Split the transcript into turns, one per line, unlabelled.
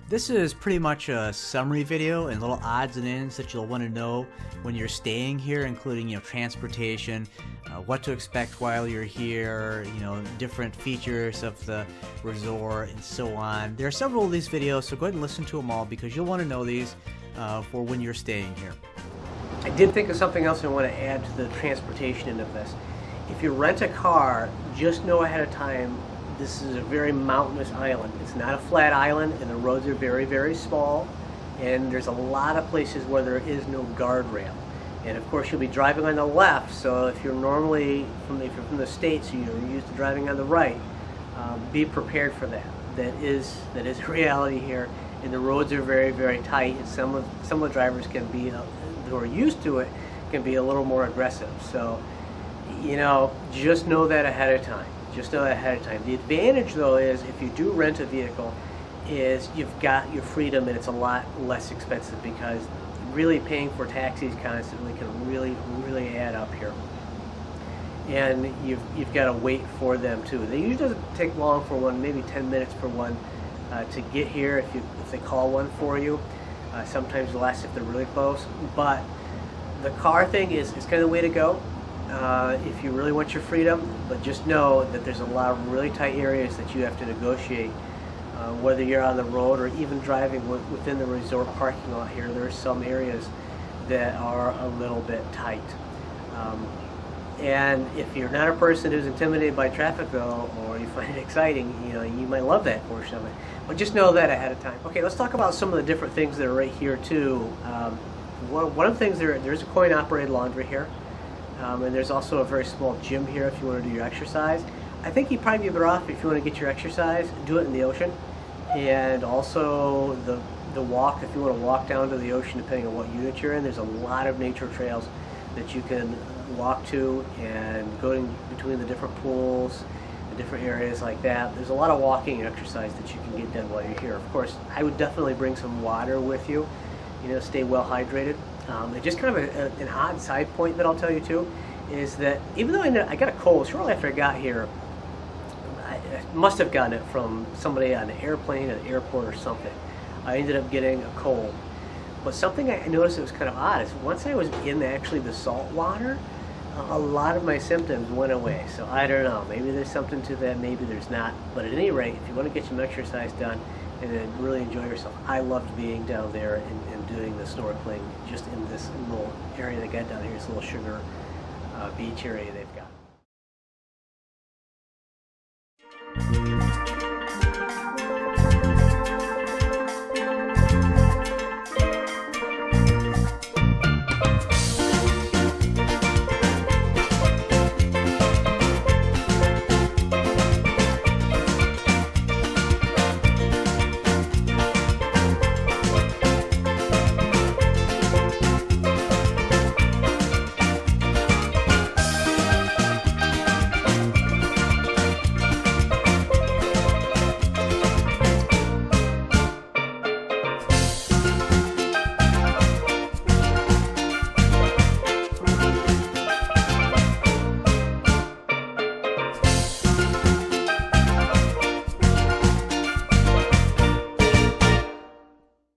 This is pretty much a summary video and little odds and ends that you'll want to know when you're staying here, including transportation, what to expect while you're here, different features of the resort and so on. There are several of these videos, so go ahead and listen to them all because you'll want to know these for when you're staying here.
I did think of something else I want to add to the transportation end of this. If you rent a car, just know ahead of time this is a very mountainous island. It's not a flat island, and the roads are very, very small, and there's a lot of places where there is no guardrail. And of course you'll be driving on the left, so if you're normally if you're from the States, you're used to driving on the right, be prepared for that. That is a reality here, and the roads are very, very tight, and some of the drivers can be who are used to it can be a little more aggressive. So just know that ahead of time. Just know that ahead of time. The advantage, though, is if you do rent a vehicle, is you've got your freedom and it's a lot less expensive, because really paying for taxis constantly can really, really add up here. And you've got to wait for them too. They usually doesn't take long for one, maybe 10 minutes for one to get here if they call one for you. Sometimes less if they're really close. But the car thing is kind of the way to go. If you really want your freedom, but just know that there's a lot of really tight areas that you have to negotiate, whether you're on the road or even driving within the resort parking lot here. There are some areas that are a little bit tight. And if you're not a person who's intimidated by traffic, though, or you find it exciting, you might love that portion of it. But just know that ahead of time. Okay, let's talk about some of the different things that are right here too. One of the things, there's a coin-operated laundry here. And there's also a very small gym here if you want to do your exercise. I think you'd probably be better off, if you want to get your exercise, do it in the ocean. And also the walk, if you want to walk down to the ocean, depending on what unit you're in, there's a lot of nature trails that you can walk to, and going between the different pools, the different areas like that. There's a lot of walking and exercise that you can get done while you're here. Of course, I would definitely bring some water with you, stay well hydrated. And just kind of an odd side point that I'll tell you too is that even though I got a cold shortly after I got here, I must have gotten it from somebody on an airplane, at an airport or something. I ended up getting a cold. But something I noticed that was kind of odd is once I was in actually the salt water, a lot of my symptoms went away. So I don't know, maybe there's something to that, maybe there's not. But at any rate, if you want to get some exercise done and then really enjoy yourself, I loved being down there and doing the snorkeling just in this little area they got down here, this little sugar beach area they've got.